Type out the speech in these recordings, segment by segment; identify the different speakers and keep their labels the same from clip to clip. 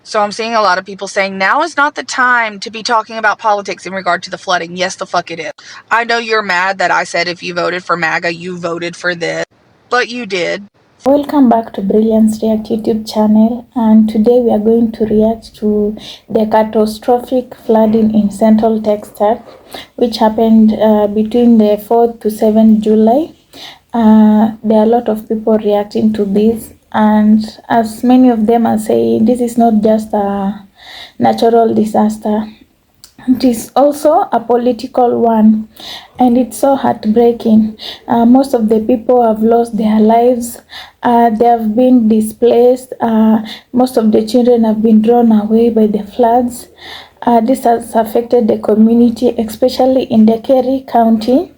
Speaker 1: So I'm seeing a lot of people saying now is not the time to be talking about politics in regard to the flooding. Yes, the fuck it is. I know you're mad that I said if you voted for MAGA, you voted for this, but you did.
Speaker 2: Welcome back to Brilliance React YouTube channel, and today we are going to react to the catastrophic flooding in Central Texas, which happened between the 4th to 7th July. There are a lot of people reacting to this, and as many of them are saying, this is not just a natural disaster. It is also a political one, and it's so heartbreaking. Most of the people have lost their lives. They have been displaced. Most of the children have been drawn away by the floods. This has affected the community, especially in the Kerry County.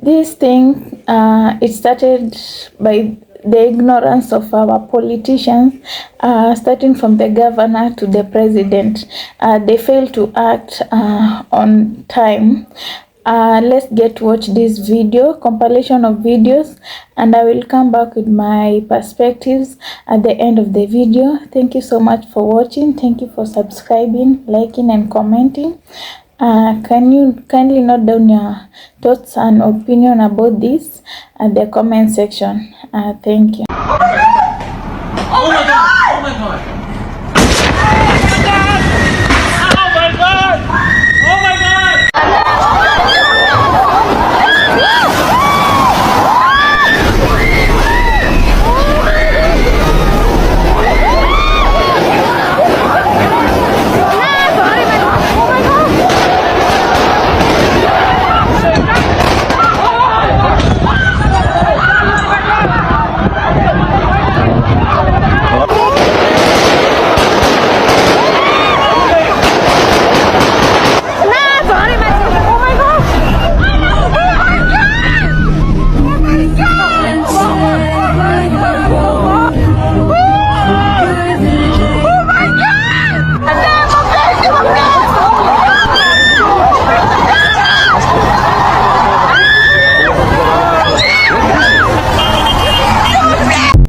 Speaker 2: This thing, it started by the ignorance of our politicians, starting from the governor to the president. They fail to act on time. Let's get to watch this video, compilation of videos, and I will come back with my perspectives at the end of the video. Thank you so much for watching. Thank you for subscribing, liking, and commenting. Can you kindly note down your thoughts and opinion about this at the comment section? Thank you.
Speaker 3: Oh my god! Oh my god! Oh my god! Oh my god! Oh my god!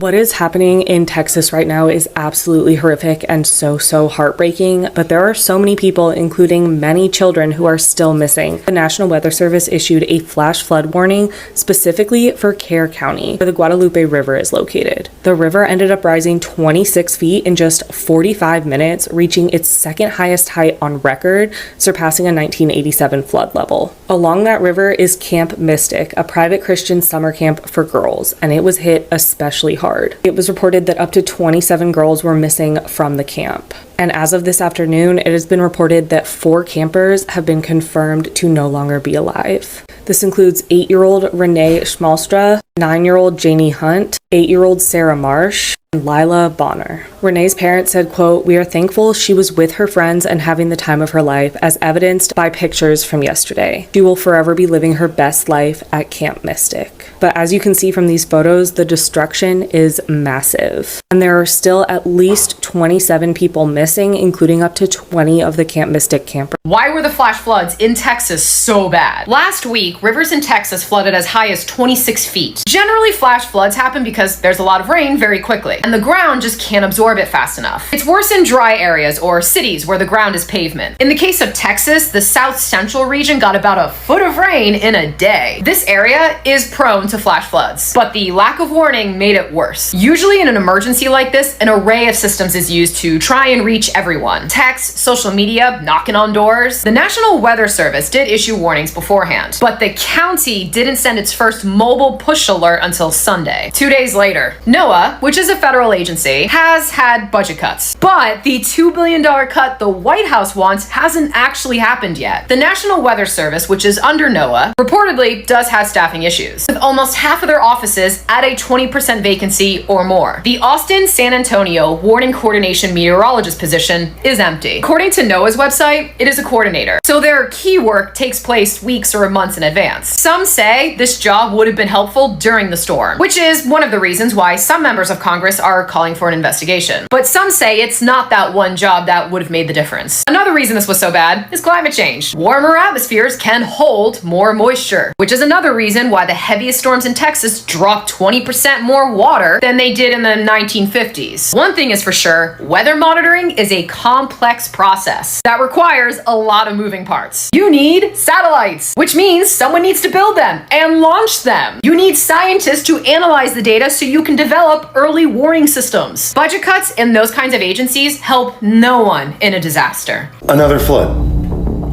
Speaker 4: What is happening in Texas right now is absolutely horrific and so heartbreaking, but there are so many people, including many children, who are still missing. The National Weather Service issued a flash flood warning specifically for Kerr County, where the Guadalupe River is located. The river ended up rising 26 feet in just 45 minutes, reaching its second highest height on record, surpassing a 1987 flood level. Along that river is Camp Mystic, a private Christian summer camp for girls, and it was hit especially hard. It was reported that up to 27 girls were missing from the camp. And as of this afternoon, it has been reported that 4 campers have been confirmed to no longer be alive. This includes 8-year-old Renee Schmalstra, 9-year-old Janie Hunt, 8-year-old Sarah Marsh, and Lila Bonner. Renee's parents said, quote, "We are thankful she was with her friends and having the time of her life, as evidenced by pictures from yesterday. She will forever be living her best life at Camp Mystic." But as you can see from these photos, the destruction is massive. And there are still at least 27 people missing, including up to 20 of the Camp Mystic campers.
Speaker 5: Why were the flash floods in Texas so bad? Last week, rivers in Texas flooded as high as 26 feet. Generally, flash floods happen because there's a lot of rain very quickly, and the ground just can't absorb it fast enough. It's worse in dry areas or cities where the ground is pavement. In the case of Texas, the south central region got about a foot of rain in a day. This area is prone to flash floods, but the lack of warning made it worse. Usually in an emergency like this, an array of systems is used to try and reach everyone. Text, social media, knocking on doors. The National Weather Service did issue warnings beforehand, but the county didn't send its first mobile push alert until Sunday. 2 days later, NOAA, which is a federal agency, has had budget cuts. But the $2 billion cut the White House wants hasn't actually happened yet. The National Weather Service, which is under NOAA, reportedly does have staffing issues, with almost half of their offices at a 20% vacancy or more. The Austin-San Antonio Warning Coordination Meteorologist position is empty. According to NOAA's website, it is a coordinator, so their key work takes place weeks or months in advance. Some say this job would have been helpful during the storm, which is one of the reasons why some members of Congress are calling for an investigation. But some say it's not that one job that would have made the difference. Another reason this was so bad is climate change. Warmer atmospheres can hold more moisture, which is another reason why the heaviest storms in Texas dropped 20% more water than they did in the 1950s. One thing is for sure, weather monitoring is a complex process that requires a lot of moving parts. You need satellites, which means someone needs to build them and launch them. You need scientists to analyze the data so you can develop early warning systems. Budget cuts in those kinds of agencies help no one in a disaster.
Speaker 6: Another flood.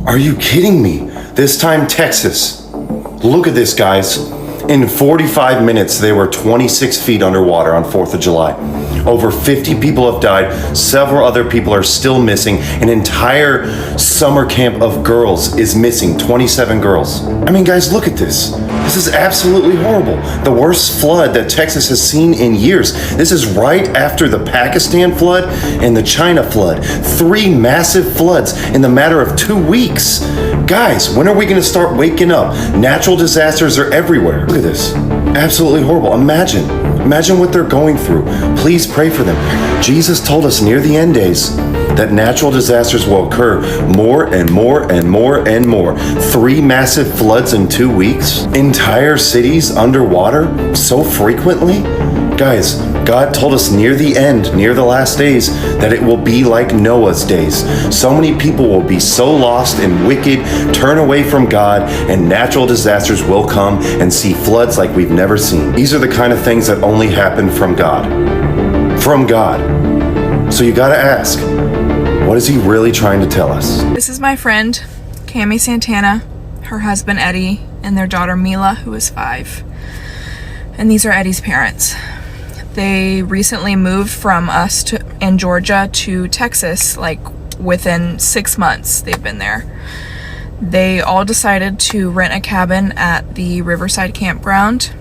Speaker 6: Are you kidding me? This time Texas. Look at this, guys. In 45 minutes, they were 26 feet underwater on 4th of July. Over 50 people have died. Several other people are still missing. An entire summer camp of girls is missing. 27 girls. I mean, guys, look at this. This is absolutely horrible. The worst flood that Texas has seen in years. This is right after the Pakistan flood and the China flood. 3 massive floods in the matter of 2 weeks. Guys, when are we going to start waking up? Natural disasters are everywhere. Look at this. Absolutely horrible. Imagine what they're going through. Please pray for them. Jesus told us near the end days that natural disasters will occur more and more and more and more. 3 massive floods in 2 weeks? Entire cities underwater so frequently? Guys, God told us near the end, near the last days, that it will be like Noah's days. So many people will be so lost and wicked, turn away from God, and natural disasters will come and see floods like we've never seen. These are the kind of things that only happen from God. From God. So you gotta ask, what is he really trying to tell us?
Speaker 1: This is my friend, Cami Santana, her husband Eddie, and their daughter Mila, who is 5. And these are Eddie's parents. They recently moved from us in Georgia to Texas, like within 6 months they've been there. They all decided to rent a cabin at the Riverside Campground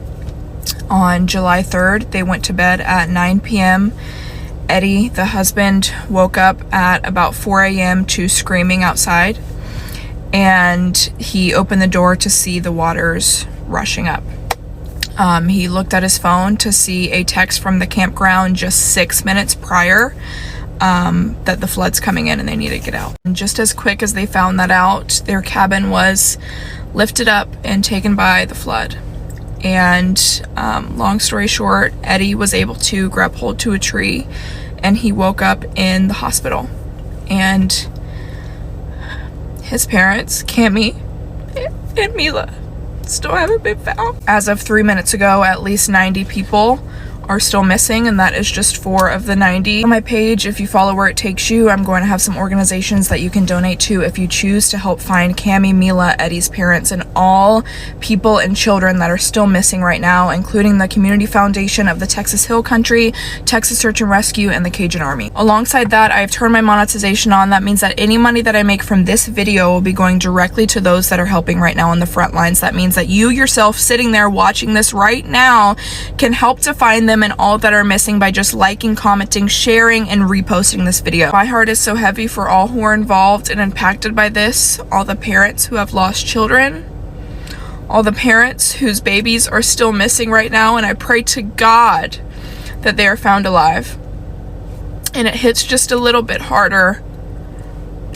Speaker 1: on July 3rd. They went to bed at 9 p.m. Eddie, the husband, woke up at about 4 a.m. to screaming outside, and he opened the door to see the waters rushing up. He looked at his phone to see a text from the campground just 6 minutes prior that the flood's coming in and they need to get out. And just as quick as they found that out, their cabin was lifted up and taken by the flood. And long story short, Eddie was able to grab hold to a tree and he woke up in the hospital. And his parents, Cami and Mila, still haven't been found. As of 3 minutes ago, at least 90 people are still missing, and that is just 4 of the 90. On my page, if you follow where it takes you, I'm going to have some organizations that you can donate to if you choose to help find Cami, Mila, Eddie's parents, and all people and children that are still missing right now, including the Community Foundation of the Texas Hill Country, Texas Search and Rescue, and the Cajun Army. Alongside that, I've turned my monetization on. That means that any money that I make from this video will be going directly to those that are helping right now on the front lines. That means that you yourself sitting there watching this right now can help to find them and all that are missing by just liking, commenting, sharing, and reposting this video. My heart is so heavy for all who are involved and impacted by this, all the parents who have lost children, all the parents whose babies are still missing right now, and I pray to God that they are found alive. And it hits just a little bit harder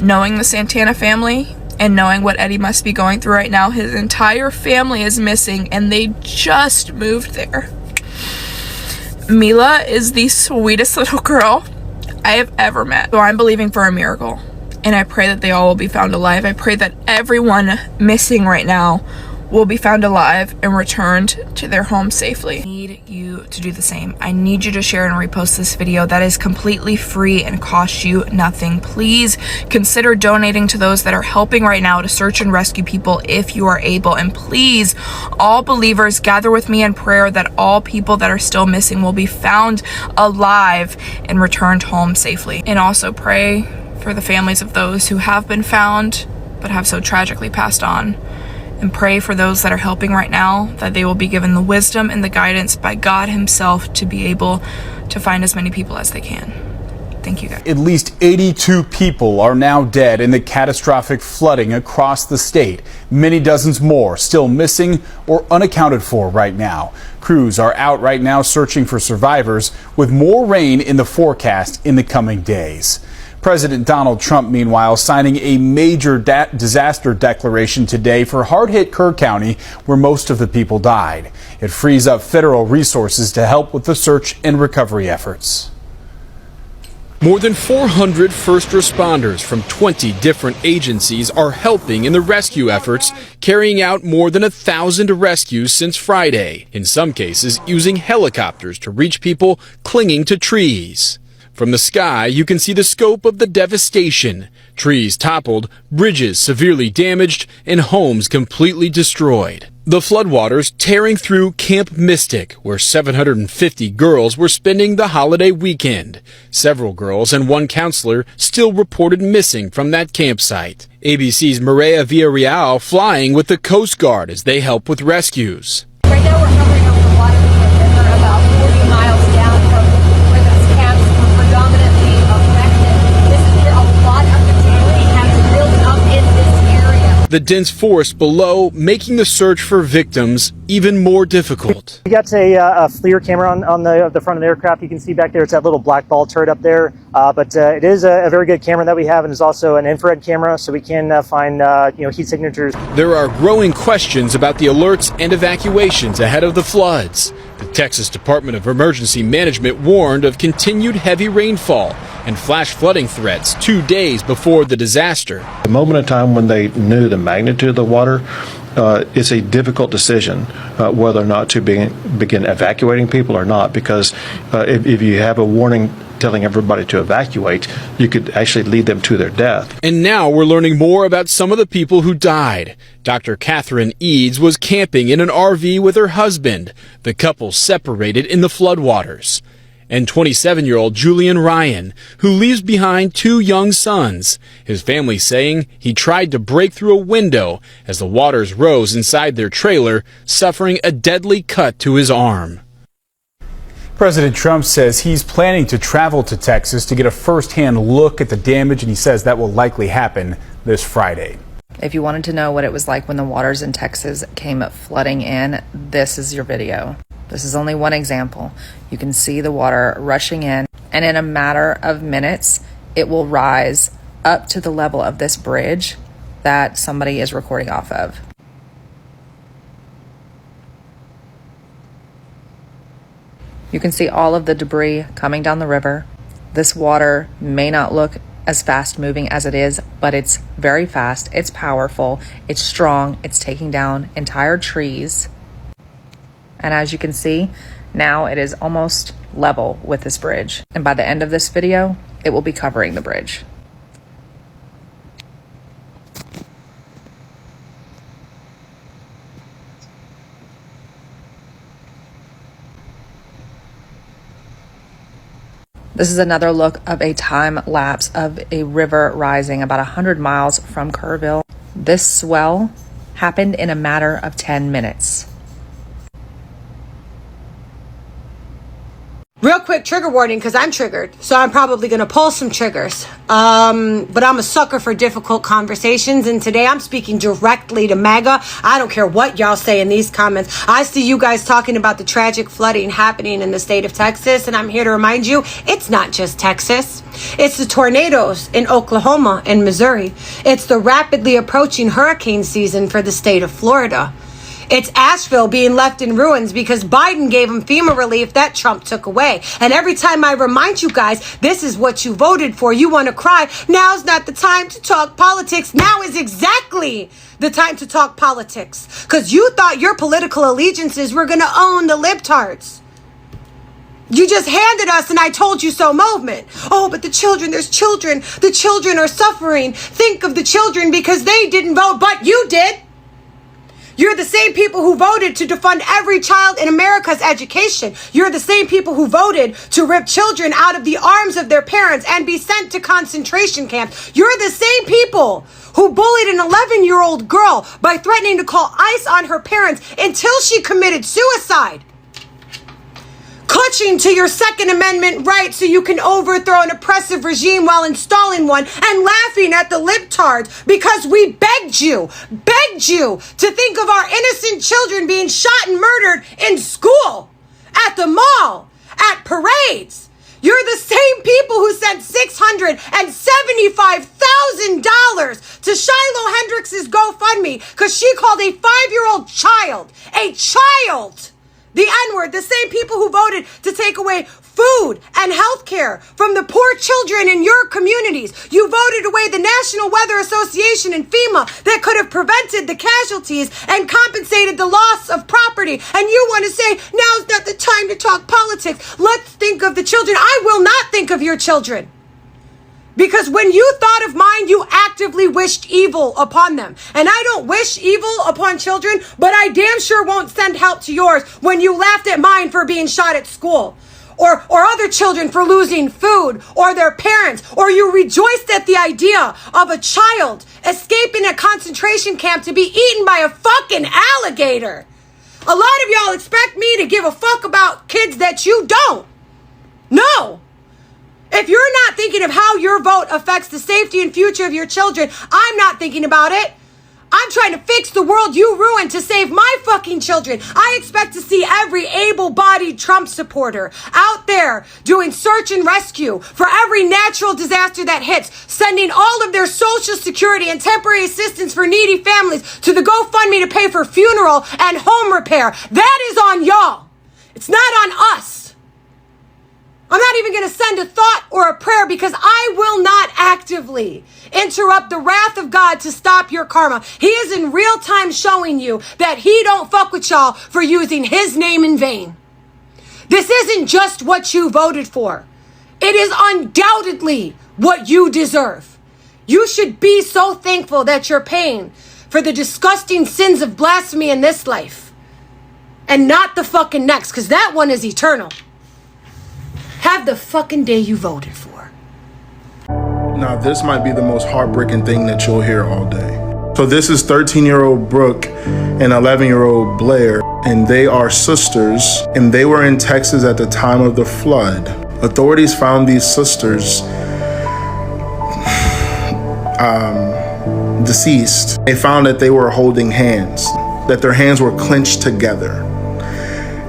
Speaker 1: knowing the Santana family and knowing what Eddie must be going through right now. His entire family is missing and they just moved there. Mila is the sweetest little girl I have ever met. So I'm believing for a miracle, and I pray that they all will be found alive. I pray that everyone missing right now will be found alive and returned to their home safely. I need you to do the same. I need you to share and repost this video. That is completely free and costs you nothing. Please consider donating to those that are helping right now to search and rescue people if you are able. And please, all believers, gather with me in prayer that all people that are still missing will be found alive and returned home safely. And also pray for the families of those who have been found but have so tragically passed on. And pray for those that are helping right now, that they will be given the wisdom and the guidance by God himself to be able to find as many people as they can. Thank you, guys.
Speaker 7: At least 82 people are now dead in the catastrophic flooding across the state. Many dozens more still missing or unaccounted for right now. Crews are out right now searching for survivors, with more rain in the forecast in the coming days. President Donald Trump, meanwhile, signing a major disaster declaration today for hard-hit Kerr County, where most of the people died. It frees up federal resources to help with the search and recovery efforts.
Speaker 8: More than 400 first responders from 20 different agencies are helping in the rescue efforts, carrying out more than 1,000 rescues since Friday, in some cases using helicopters to reach people clinging to trees. From the sky, you can see the scope of the devastation. Trees toppled, bridges severely damaged, and homes completely destroyed. The floodwaters tearing through Camp Mystic, where 750 girls were spending the holiday weekend. Several girls and one counselor still reported missing from that campsite. ABC's Maria Villarreal flying with the Coast Guard as they help with rescues.
Speaker 9: Right now we're hovering over the water because they're about 40 miles down from where those camps were predominantly affected. This is where a lot of the debris has built up in this area.
Speaker 8: The dense forest below making the search for victims even more difficult.
Speaker 10: We got a FLIR camera on the front of the aircraft. You can see back there, it's that little black ball turret up there. But it is a very good camera that we have, and it's also an infrared camera, so we can find heat signatures.
Speaker 8: There are growing questions about the alerts and evacuations ahead of the floods. The Texas Department of Emergency Management warned of continued heavy rainfall and flash flooding threats 2 days before the disaster.
Speaker 11: The moment in time when they knew the magnitude of the water, it's a difficult decision whether or not to begin evacuating people or not, because if you have a warning telling everybody to evacuate, you could actually lead them to their death.
Speaker 8: And now we're learning more about some of the people who died. Dr. Catherine Eads was camping in an RV with her husband. The couple separated in the floodwaters. And 27-year-old Julian Ryan, who leaves behind 2 young sons. His family saying he tried to break through a window as the waters rose inside their trailer, suffering a deadly cut to his arm.
Speaker 7: President Trump says he's planning to travel to Texas to get a first-hand look at the damage, and he says that will likely happen this Friday.
Speaker 12: If you wanted to know what it was like when the waters in Texas came flooding in, this is your video. This is only one example. You can see the water rushing in, and in a matter of minutes, it will rise up to the level of this bridge that somebody is recording off of. You can see all of the debris coming down the river. This water may not look as fast moving as it is, but it's very fast, it's powerful, it's strong, it's taking down entire trees. And as you can see, now it is almost level with this bridge. And by the end of this video, it will be covering the bridge. This is another look of a time lapse of a river rising about 100 miles from Kerrville. This swell happened in a matter of 10 minutes.
Speaker 13: Real quick trigger warning, because I'm triggered, so I'm probably going to pull some triggers. But I'm a sucker for difficult conversations, and today I'm speaking directly to MAGA. I don't care what y'all say in these comments. I see you guys talking about the tragic flooding happening in the state of Texas, and I'm here to remind you, it's not just Texas. It's the tornadoes in Oklahoma and Missouri. It's the rapidly approaching hurricane season for the state of Florida. It's Asheville being left in ruins because Biden gave them FEMA relief that Trump took away. And every time I remind you guys, this is what you voted for, you want to cry. Now's not the time to talk politics. Now is exactly the time to talk politics. Because you thought your political allegiances were going to own the libtards. You just handed us an I told you so movement. Oh, but the children, there's children. The children are suffering. Think of the children because they didn't vote, but you did. You're the same people who voted to defund every child in America's education. You're the same people who voted to rip children out of the arms of their parents and be sent to concentration camps. You're the same people who bullied an 11-year-old girl by threatening to call ICE on her parents until she committed suicide. Clutch marching to your Second Amendment right so you can overthrow an oppressive regime while installing one, and laughing at the libtards because we begged you to think of our innocent children being shot and murdered in school, at the mall, at parades. You're the same people who sent $675,000 to Shiloh Hendrix's GoFundMe because she called a 5-year-old child, the N-word. The same people who voted to take away food and health care from the poor children in your communities. You voted away the National Weather Association and FEMA that could have prevented the casualties and compensated the loss of property. And you want to say, now's not the time to talk politics. Let's think of the children. I will not think of your children. Because when you thought of mine, you actively wished evil upon them. And I don't wish evil upon children, but I damn sure won't send help to yours when you laughed at mine for being shot at school. Or other children for losing food, or their parents, or you rejoiced at the idea of a child escaping a concentration camp to be eaten by a fucking alligator. A lot of y'all expect me to give a fuck about kids that you don't. No. If you're not thinking of how your vote affects the safety and future of your children, I'm not thinking about it. I'm trying to fix the world you ruined to save my fucking children. I expect to see every able-bodied Trump supporter out there doing search and rescue for every natural disaster that hits, sending all of their Social Security and temporary assistance for needy families to the GoFundMe to pay for funeral and home repair. That is on y'all. It's not on us. I'm not even going to send a thought or a prayer because I will not actively interrupt the wrath of God to stop your karma. He is in real time showing you that he don't fuck with y'all for using his name in vain. This isn't just what you voted for. It is undoubtedly what you deserve. You should be so thankful that you're paying for the disgusting sins of blasphemy in this life and not the fucking next, because that one is eternal. Have the fucking day you voted for.
Speaker 14: Now, this might be the most heartbreaking thing that you'll hear all day. So this is 13-year-old Brooke and 11-year-old Blair, and they are sisters, and they were in Texas at the time of the flood. Authorities found these sisters deceased. They found that they were holding hands, that their hands were clenched together.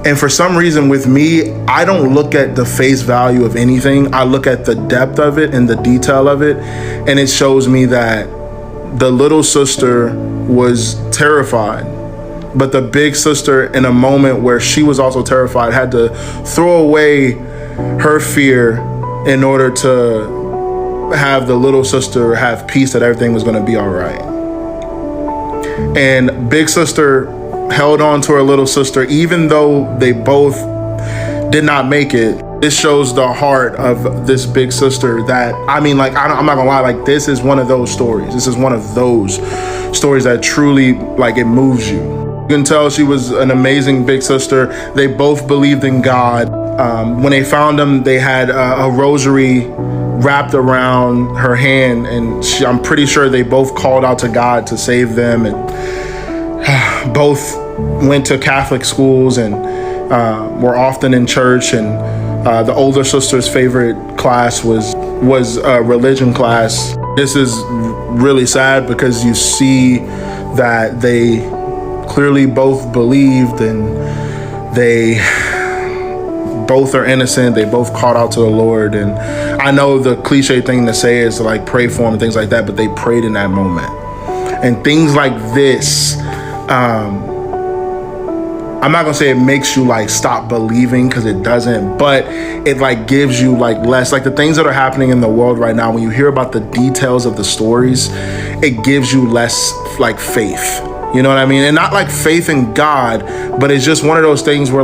Speaker 14: And for some reason with me, I don't look at the face value of anything. I look at the depth of it and the detail of it. And it shows me that the little sister was terrified. But the big sister, in a moment where she was also terrified, had to throw away her fear in order to have the little sister have peace that everything was going to be all right. And big sister held on to her little sister, even though they both did not make it. This shows the heart of this big sister that, I'm not gonna lie, this is one of those stories. This is one of those stories that truly, it moves you. You can tell she was an amazing big sister. They both believed in God. When they found them, they had a rosary wrapped around her hand, and I'm pretty sure they both called out to God to save them, and both went to Catholic schools and were often in church. And the older sister's favorite class was a religion class. This is really sad because you see that they clearly both believed, and they both are innocent. They both called out to the Lord. And I know the cliche thing to say is to pray for them and things like that, but they prayed in that moment. And things like this, I'm not gonna say it makes you stop believing, because it doesn't, but it gives you less, the things that are happening in the world right now. When you hear about the details of the stories, it gives you less faith. You know what I mean? And not faith in God, but it's just one of those things where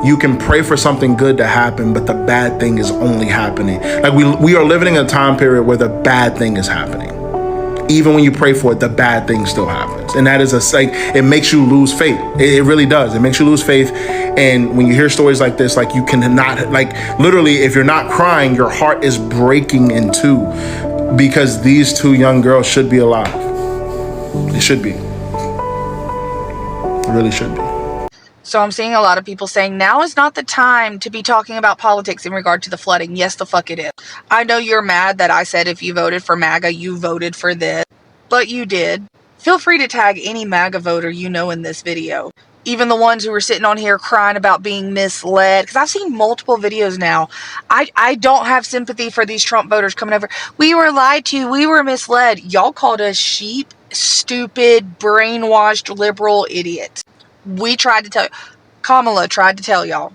Speaker 14: you can pray for something good to happen, but the bad thing is only happening. We are living in a time period where the bad thing is happening. Even when you pray for it, the bad thing still happens. And that is it makes you lose faith. It really does. It makes you lose faith. And when you hear stories like this, you cannot, literally, if you're not crying, your heart is breaking in two, because these two young girls should be alive. They should be. It really should be.
Speaker 1: So I'm seeing a lot of people saying now is not the time to be talking about politics in regard to the flooding. Yes, the fuck it is. I know you're mad that I said if you voted for MAGA, you voted for this, but you did. Feel free to tag any MAGA voter you know in this video. Even the ones who were sitting on here crying about being misled. Because I've seen multiple videos now. I don't have sympathy for these Trump voters coming over. We were lied to. We were misled. Y'all called us sheep, stupid, brainwashed, liberal idiots. We tried to tell you. Kamala tried to tell y'all.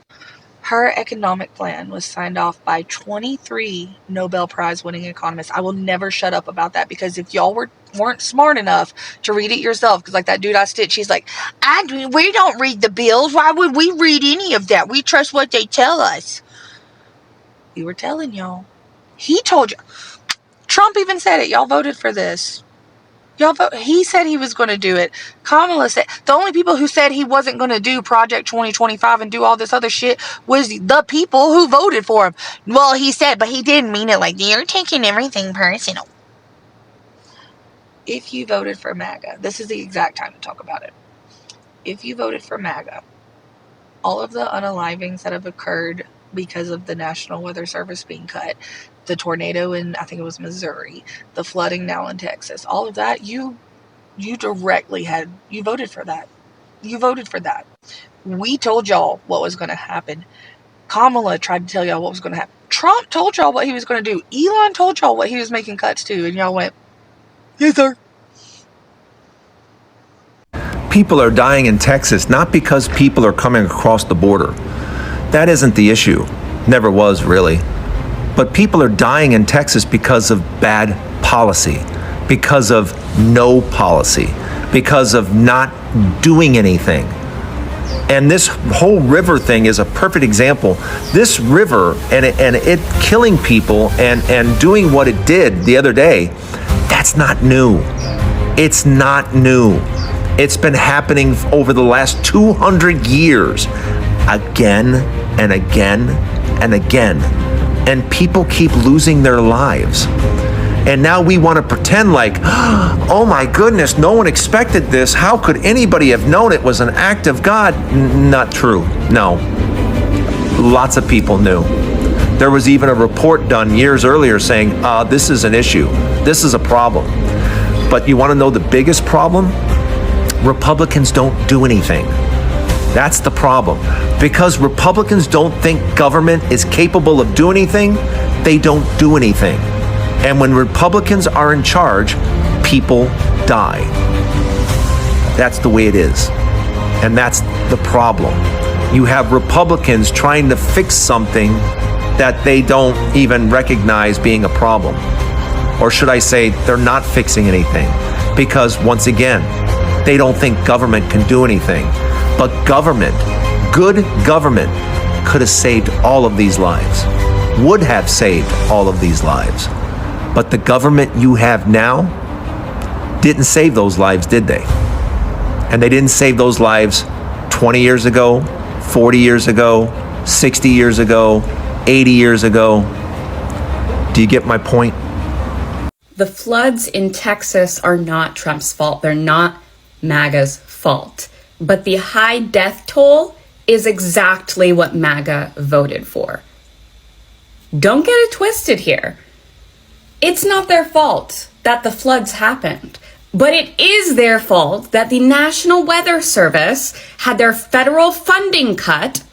Speaker 1: Her economic plan was signed off by 23 Nobel Prize winning economists. I will never shut up about that, because if y'all weren't smart enough to read it yourself, because like that dude I stitched, she's like, we don't read the bills. Why would we read any of that? We trust what they tell us. We were telling y'all. He told you. Trump even said it. Y'all voted for this. He said he was going to do it. Kamala said, the only people who said he wasn't going to do Project 2025 and do all this other shit was the people who voted for him. Well, he said, but he didn't mean it like, you're taking everything personal. If you voted for MAGA, this is the exact time to talk about it. If you voted for MAGA, all of the unalivings that have occurred because of the National Weather Service being cut, the tornado in, I think it was Missouri, the flooding now in Texas, all of that, you voted for that. You voted for that. We told y'all what was going to happen. Kamala tried to tell y'all what was going to happen. Trump told y'all what he was going to do. Elon told y'all what he was making cuts to, and y'all went, yes, sir.
Speaker 15: People are dying in Texas not because people are coming across the border. That isn't the issue. Never was, really. But people are dying in Texas because of bad policy, because of no policy, because of not doing anything. And this whole river thing is a perfect example. This river and it killing people and doing what it did the other day, that's not new. It's not new. It's been happening over the last 200 years, again and again and again. And people keep losing their lives. And now we want to pretend like, oh my goodness, no one expected this. How could anybody have known it was an act of God? Not true. No. Lots of people knew. There was even a report done years earlier saying, this is an issue. This is a problem. But you want to know the biggest problem? Republicans don't do anything. That's the problem. Because Republicans don't think government is capable of doing anything, they don't do anything. And when Republicans are in charge, people die. That's the way it is. And that's the problem. You have Republicans trying to fix something that they don't even recognize being a problem. Or should I say, they're not fixing anything. Because once again, they don't think government can do anything. But government, good government, could have saved all of these lives, would have saved all of these lives. But the government you have now didn't save those lives, did they? And they didn't save those lives 20 years ago, 40 years ago, 60 years ago, 80 years ago. Do you get my point?
Speaker 16: The floods in Texas are not Trump's fault. They're not MAGA's fault. But the high death toll is exactly what MAGA voted for. Don't get it twisted here. It's not their fault that the floods happened, but it is their fault that the National Weather Service had their federal funding cut,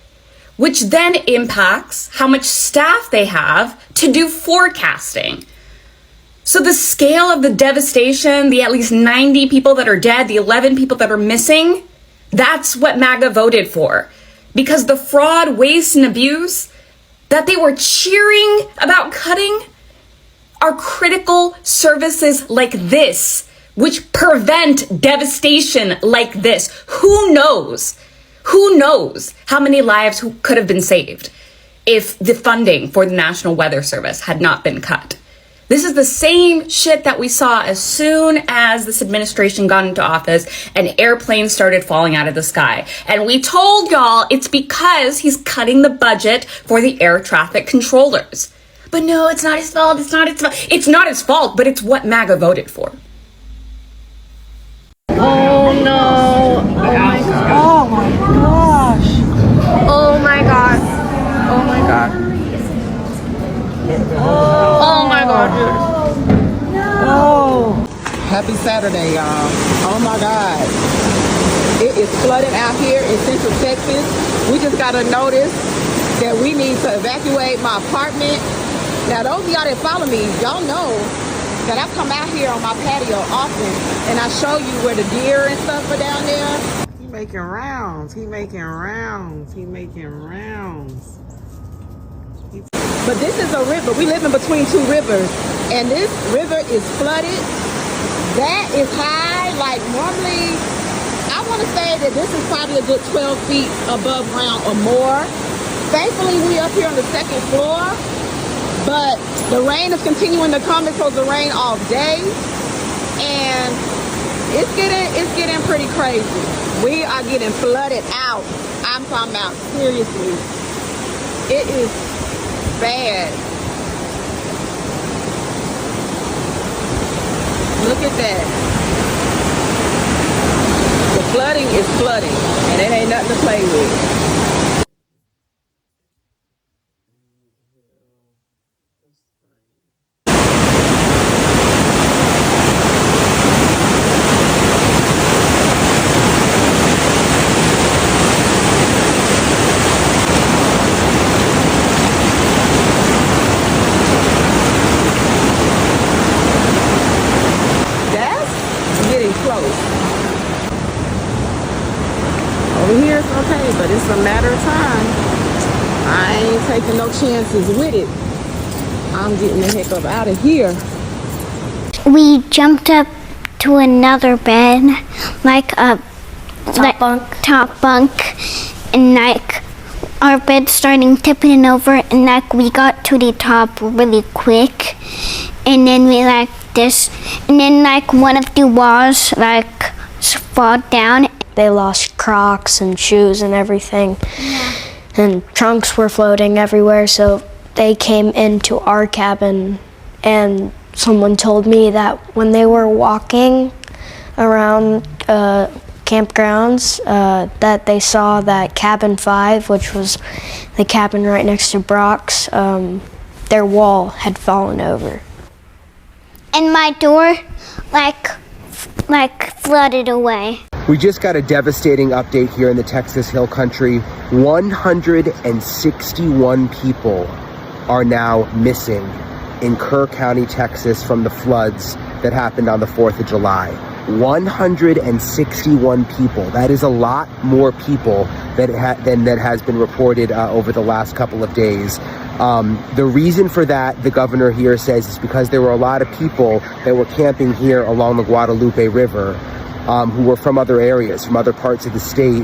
Speaker 16: which then impacts how much staff they have to do forecasting. So the scale of the devastation, the at least 90 people that are dead, the 11 people that are missing, that's what MAGA voted for. Because the fraud, waste, and abuse that they were cheering about cutting are critical services like this, which prevent devastation like this. Who knows? Who knows how many lives could have been saved if the funding for the National Weather Service had not been cut? This is the same shit that we saw as soon as this administration got into office and airplanes started falling out of the sky. And we told y'all it's because he's cutting the budget for the air traffic controllers. But no, it's not his fault. It's not his fault. It's not his fault, but it's what MAGA voted for.
Speaker 2: Oh no. Oh my gosh.
Speaker 17: Happy Saturday, y'all. Oh my God. It is flooding out here in Central Texas. We just got a notice that we need to evacuate my apartment. Now, those of y'all that follow me, y'all know that I come out here on my patio often and I show you where the deer and stuff are down there. He making rounds. He making rounds. He making rounds. But this is a river. We live in between two rivers, and this river is flooded. That is high. Like normally, I want to say that this is probably a good 12 feet above ground or more. Thankfully, we up here on the second floor, but the rain is continuing to come. It's supposed to rain all day, and it's getting pretty crazy. We are getting flooded out. I'm talking about seriously. It is bad. Look at that. The flooding is flooding, and it ain't nothing to play with. Over here it's okay, but it's a matter of time. I ain't taking no chances with it. I'm getting the heck up out of here.
Speaker 18: We jumped up to another bed, like a top bunk, and like our bed starting tipping over, and like we got to the top really quick, and then we like this, and then like one of the walls like fall down.
Speaker 19: They lost Crocs and shoes and everything. Yeah. And trunks were floating everywhere, so they came into our cabin, and someone told me that when they were walking around campgrounds, that they saw that cabin 5, which was the cabin right next to Brock's, their wall had fallen over.
Speaker 18: And my door like flooded away.
Speaker 20: We just got a devastating update here in the Texas Hill Country. 161 people are now missing in Kerr County, Texas, from the floods that happened on the 4th of July. 161 people. That is a lot more people than that has been reported over the last couple of days. The reason for that, the governor here says, is because there were a lot of people that were camping here along the Guadalupe River who were from other areas, from other parts of the state,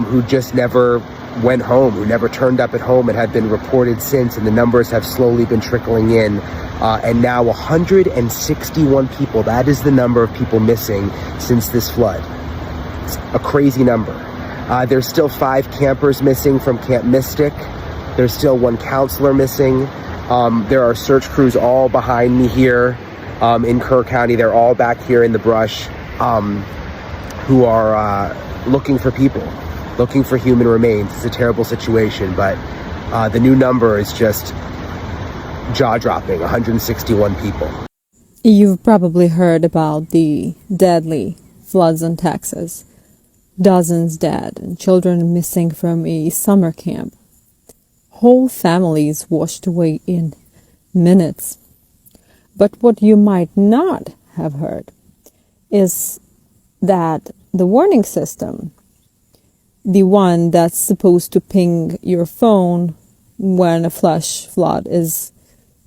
Speaker 20: who just never went home, who never turned up at home, and have been reported since, and the numbers have slowly been trickling in. And now 161 people, that is the number of people missing since this flood. It's a crazy number. There's still 5 campers missing from Camp Mystic. There's still 1 counselor missing. There are search crews all behind me here in Kerr County. They're all back here in the brush who are looking for people, looking for human remains. It's a terrible situation, but the new number is just jaw-dropping, 161 people.
Speaker 21: You've probably heard about the deadly floods in Texas. Dozens dead and children missing from a summer camp. Whole families washed away in minutes. But what you might not have heard is that the warning system, the one that's supposed to ping your phone when a flash flood is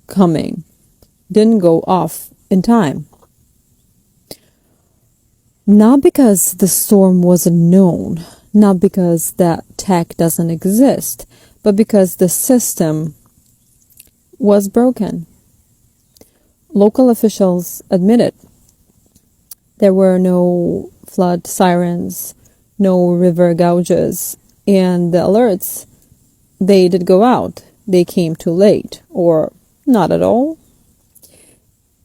Speaker 21: coming, didn't go off in time. Not because the storm wasn't known, not because that tech doesn't exist, but because the system was broken. Local officials admitted there were no flood sirens, no river gouges, and the alerts, they did go out. They came too late, or not at all.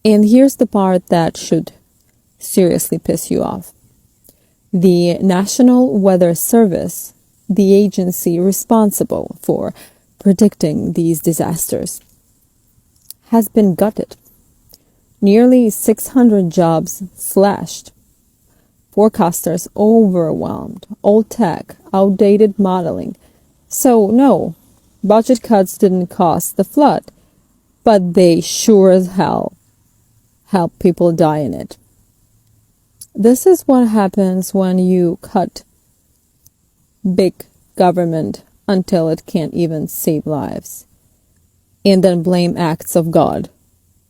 Speaker 21: And here's the part that should seriously piss you off. The National Weather Service, the agency responsible for predicting these disasters, has been gutted. Nearly 600 jobs slashed. Forecasters overwhelmed. Old tech, outdated modeling. So no, budget cuts didn't cause the flood, but they sure as hell help people die in it. This is what happens when you cut big government until it can't even save lives, and then blame acts of God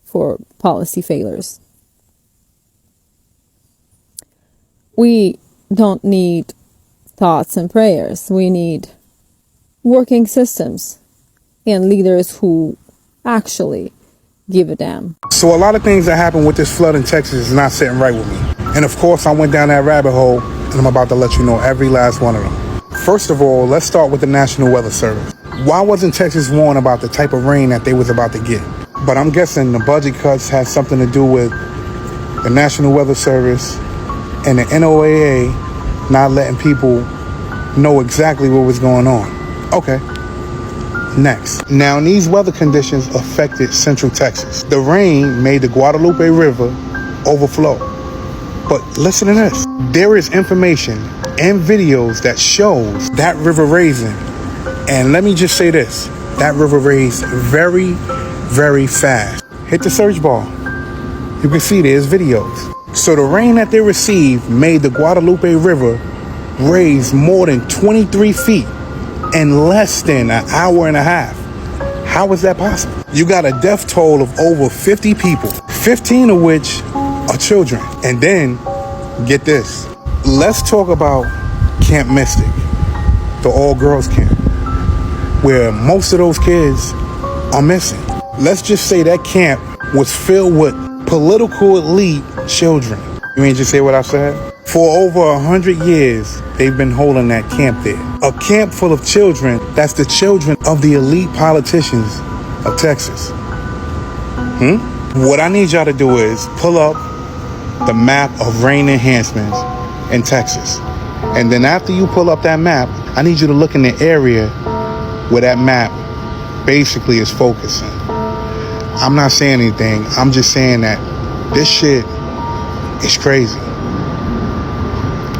Speaker 21: for policy failures. We don't need thoughts and prayers. We need working systems and leaders who actually give a damn.
Speaker 3: So a lot of things that happened with this flood in Texas is not sitting right with me. And of course, I went down that rabbit hole, and I'm about to let you know every last one of them. First of all, let's start with the National Weather Service. Why wasn't Texas warned about the type of rain that they was about to get? But I'm guessing the budget cuts has something to do with the National Weather Service and the NOAA not letting people know exactly what was going on. Okay. Next. Now, these weather conditions affected Central Texas. The rain made the Guadalupe River overflow. But listen to this. There is information and videos that shows that river raising. And let me just say this. That river raised very, very fast. Hit the search bar. You can see there's videos. So the rain that they received made the Guadalupe River raise more than 23 feet in less than an hour and a half. How is that possible? You got a death toll of over 50 people, 15 of which are children. And then, get this. Let's talk about Camp Mystic, the all-girls camp, where most of those kids are missing. Let's just say that camp was filled with political elite children. You ain't just say what I said? For over 100 years, they've been holding that camp there. A camp full of children that's the children of the elite politicians of Texas. What I need y'all to do is pull up the map of rain enhancements in Texas. And then after you pull up that map, I need you to look in the area where that map basically is focusing. I'm not saying anything. I'm just saying that this shit is crazy.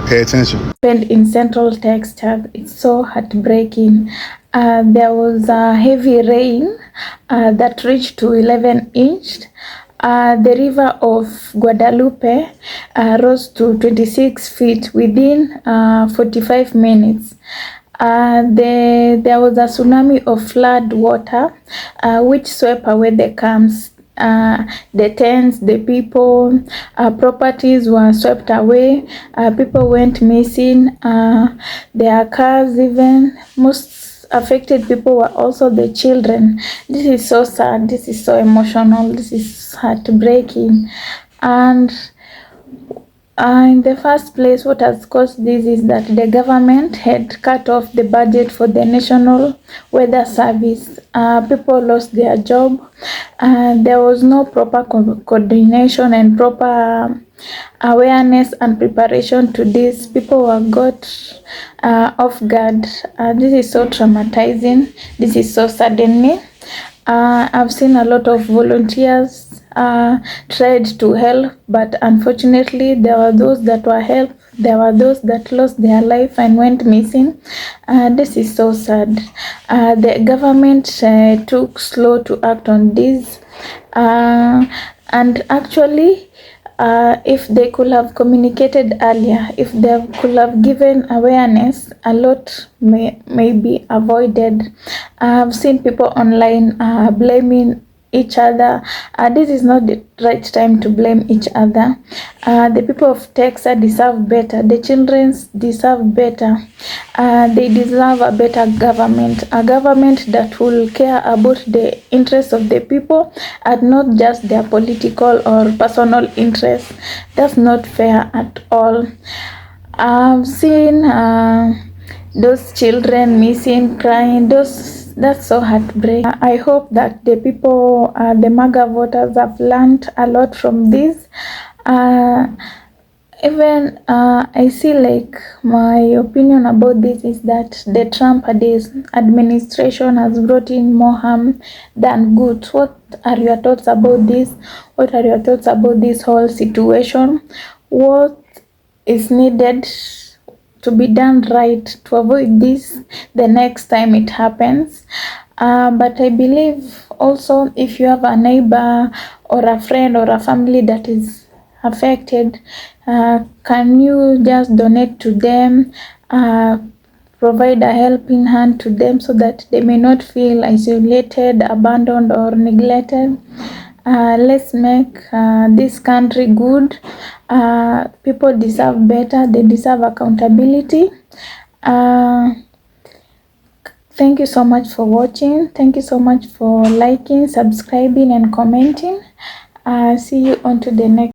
Speaker 3: Pay attention.
Speaker 2: In Central Texas, it's so heartbreaking. There was a heavy rain that reached to 11 inches. The river of Guadalupe rose to 26 feet within 45 minutes. There was a tsunami of flood water which swept away the camps. The tents, the people, properties were swept away. People went missing. Their cars, even most affected people were also the children. This is so sad. This is so emotional. This is heartbreaking. And in the first place, what has caused this is that the government had cut off the budget for the National Weather Service. People lost their job. There was no proper coordination and proper awareness and preparation to this. People were got off guard. This is so traumatizing. This is so saddening. I've seen a lot of volunteers tried to help, but unfortunately there were those that were helped. There were those that lost their life and went missing. This is so sad. The government took slow to act on this, and actually if they could have communicated earlier, if they could have given awareness, a lot may be avoided. I've seen people online blaming each other. This is not the right time to blame each other. The people of Texas deserve better. The children deserve better. They deserve a better government, a government that will care about the interests of the people and not just their political or personal interests. That's not fair at all. I've seen those children missing, crying, that's so heartbreaking. I hope that the people, the MAGA voters have learned a lot from this. Even I see like my opinion about this is that the Trump administration has brought in more harm than good. What are your thoughts about this? What are your thoughts about this whole situation? What is needed to be done right to avoid this the next time it happens? But I believe also if you have a neighbor or a friend or a family that is affected, can you just donate to them, provide a helping hand to them so that they may not feel isolated, abandoned, or neglected? Let's make this country good. People deserve better. They deserve accountability. Thank you so much for watching. Thank you so much for liking, subscribing, and commenting. See you on to the next